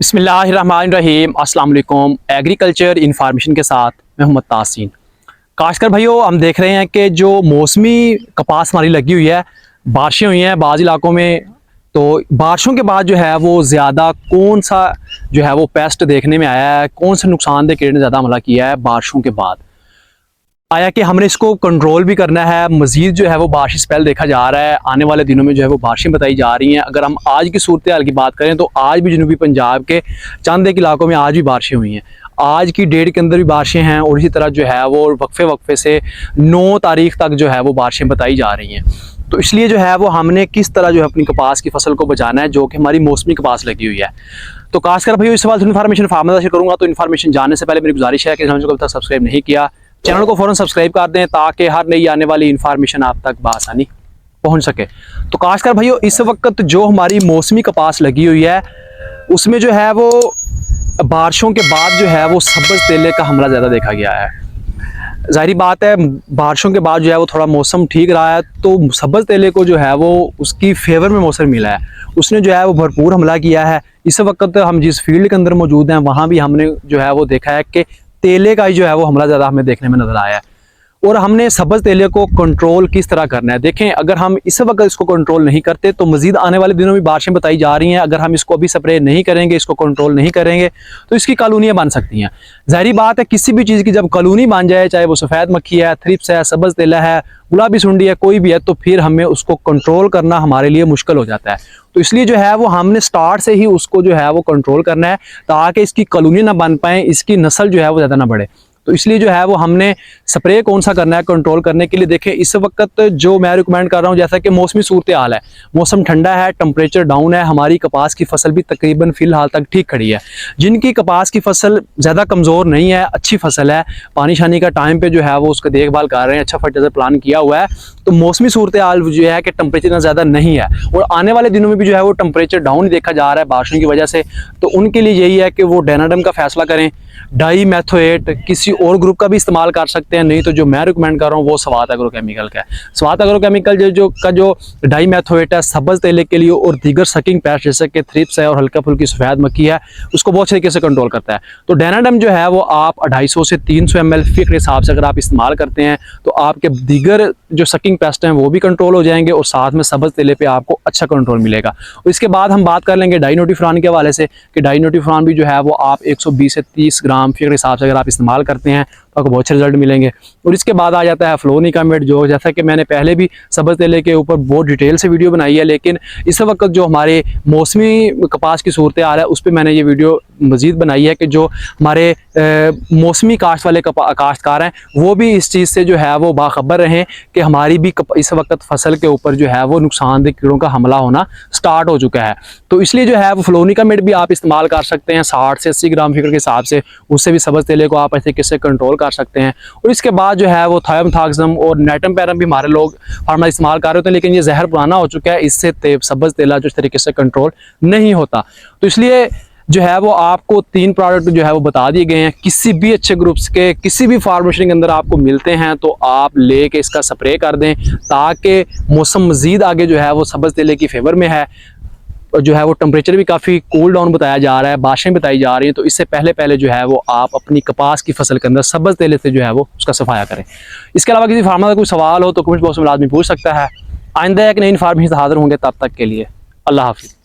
बिस्मिल्लाहिर्रहमानिर्रहीम। अस्सलाम वालेकुम। एग्रीकल्चर इन्फॉर्मेशन के साथ मैं मोहम्मद तासीन। काश्तकार भाइयों, हम देख रहे हैं कि जो मौसमी कपास हमारी लगी हुई है, बारिशें हुई हैं बाज़ इलाकों में, तो बारिशों के बाद जो है वो ज़्यादा कौन सा जो है वो पेस्ट देखने में आया है, कौन से नुकसानदेह कीड़े ने ज़्यादा हमला किया है बारिशों के बाद आया कि हमने इसको कंट्रोल भी करना है। मज़ीद जो है वो बारिशी स्पेल देखा जा रहा है, आने वाले दिनों में जो है वो बारिशें बताई जा रही हैं। अगर हम आज की सूरत हाल की बात करें तो आज भी जनूबी पंजाब के चंद एक इलाकों में आज भी बारिशें हुई हैं, आज की डेट के अंदर भी बारिशें हैं, और इसी तरह जो है वो वक्फे से 9 तारीख तक जो है वो बारिशें बताई जा रही हैं। तो इसलिए जो है वो हमने किस तरह जो है अपनी कपास की फसल को बचाना है, जो कि हमारी मौसमी कपास लगी हुई है। तो खासकर भाई इस सवाल इन्फॉर्मेशन फार्मर से करूँगा, तो इन्फॉर्मेशन जानने से पहले मेरी गुजारिश है कि चैनल को अभी तक सब्सक्राइब नहीं किया, चैनल को फ़ौरन सब्सक्राइब कर दें ताकि हर नई आने वाली इन्फॉर्मेशन आप तक बआसानी पहुंच सके। तो खासकर भाइयों, इस वक्त जो हमारी मौसमी कपास लगी हुई है उसमें जो है वो बारिशों के बाद जो है वो सब्ज़ तेले का हमला ज़्यादा देखा गया है। ज़ाहिरी बात है, बारिशों के बाद जो है वो थोड़ा मौसम ठीक रहा है, तो सब्ज़ तेले को जो है वो उसकी फेवर में मौसम मिला है, उसने जो है वो भरपूर हमला किया है। इस वक्त हम जिस फील्ड के अंदर मौजूद हैं वहाँ भी हमने जो है वो देखा है कि तेले का ही जो है वो हमला ज़्यादा हमें देखने में नज़र आया है। और हमने सब्ज़ तेले को कंट्रोल किस तरह करना है, देखें अगर हम इस वक्त इसको कंट्रोल नहीं करते तो मज़ीद आने वाले दिनों में बारिशें बताई जा रही हैं। अगर हम इसको अभी स्प्रे नहीं करेंगे, इसको कंट्रोल नहीं करेंगे तो इसकी कॉलोनियाँ बन सकती हैं। ज़ाहिरी बात है, किसी भी चीज़ की जब कॉलोनी बन जाए, चाहे वो सफ़ेद मक्खी है, थ्रिप्स है, सब्ज़ तेला है, गुलाबी सुंडी है, कोई भी है, तो फिर हमें उसको कंट्रोल करना हमारे लिए मुश्किल हो जाता है। तो इसलिए जो है वो हमने स्टार्ट से ही उसको जो है वो कंट्रोल करना है ताकि इसकी कॉलोनी ना बन पाए, इसकी नस्ल जो है वो ज़्यादा ना बढ़े। तो इसलिए जो है वो हमने स्प्रे कौन सा करना है कंट्रोल करने के लिए। देखें इस वक्त जो मैं रिकमेंड कर रहा हूँ, जैसा कि मौसमी सूरत हाल है, मौसम ठंडा है, टेम्परेचर डाउन है, हमारी कपास की फसल भी तकरीबन फ़िलहाल तक ठीक खड़ी है। जिनकी कपास की फसल ज़्यादा कमज़ोर नहीं है, अच्छी फसल है, पानी शानी का टाइम पे जो है वो उसका देखभाल कर रहे हैं, अच्छा फर्टिलाइजर प्लान किया हुआ है, तो मौसमी सूरत हाल जो है कि टेम्परेचर इतना ज़्यादा नहीं है और आने वाले दिनों में भी जो है वो टेम्परेचर डाउन देखा जा रहा है बारिशों की वजह से। तो उनके लिए यही है कि वो डेनाडम का फैसला करें, डाईमेथोएट किसी और ग्रुप का भी इस्तेमाल कर सकते हैं, नहीं तो जो मैं रिकमेंड कर रहा हूँ वो स्वात एग्रोकेमिकल का है। स्वात एग्रोकेमिकल जो डाईमेथोएट है सब्ज़ तेले के लिए और दीगर सकिंग पेस्ट जैसे कि थ्रिप्स है और हल्का फुल्की सफ़ेद मक्खी है, उसको बहुत तरीके से कंट्रोल करता है। तो डेनाडम जो है वो आप 250 से 300 ml फी के हिसाब से अगर आप इस्तेमाल करते हैं तो आपके दीगर जो सकिंग पेस्ट हैं वो भी कंट्रोल हो जाएंगे और साथ में सब्ज़ तेले पे आपको अच्छा कंट्रोल मिलेगा। और इसके बाद हम बात कर लेंगे डाइनोटिफ्रान के हवाले से कि डाइनोटिफ्रान भी जो है वो आप 120 से 30 ग्राम फी के हिसाब से अगर आप इस्तेमाल करते हैं तो आपको बहुत अच्छे रिजल्ट मिलेंगे। और इसके बाद आ जाता है फ्लोनिकामेट, जो जैसा कि मैंने पहले भी सब्ज़ तेले के ऊपर बहुत डिटेल से वीडियो बनाई है, लेकिन इस वक्त जो हमारे मौसमी कपास की सूरत हाल है उस पर मैंने ये वीडियो मज़ीद बनाई है कि जो हमारे मौसमी काश्त वाले काश्तकार हैं वो भी इस चीज़ से जो है वो बाखबर रहें कि हमारी भी इस वक्त फसल के ऊपर जो है वो नुकसानदेह कीड़ों का हमला होना स्टार्ट हो चुका है। तो इसलिए जो है वो फ्लोनिकामेट भी आप इस्तेमाल कर सकते हैं 60 से 80 ग्राम फी के हिसाब से, उससे भी सब्ज़ तेले को आप ऐसे किससे कंट्रोल कर सकते हैं। और इसके बाद जो है वो थायोमेथाक्सम और नेटम पैरम भी हमारे लोग फार्मर इस्तेमाल कर रहे होते हैं, लेकिन ये जहर पुराना हो चुका है, इससे सब्ज़ तेला जो इस तरीके से कंट्रोल नहीं होता। तो इसलिए जो है वो आपको 3 प्रोडक्ट जो है वो बता दिए गए हैं, किसी भी अच्छे ग्रुप्स के किसी भी फार्मेशन के अंदर आपको मिलते हैं तो आप लेके इसका स्प्रे कर दें ताकि मौसम मज़ीद आगे जो है वो सब्ज़ तेले की फेवर में है, और जो है वो टेम्परेचर भी काफ़ी कूल डाउन बताया जा रहा है, बारिशें बताई जा रही हैं। तो इससे पहले जो है वो आप अपनी कपास की फसल के अंदर सब्ज़ तेले से जो है वो उसका सफाया करें। इसके अलावा किसी फार्मर का कोई सवाल हो तो कमेंट बॉक्स में आदमी पूछ सकता है। आइंदा एक नई इन्फॉर्मेशन से हाजिर होंगे, तब तक के लिए अल्लाह हाफिज़।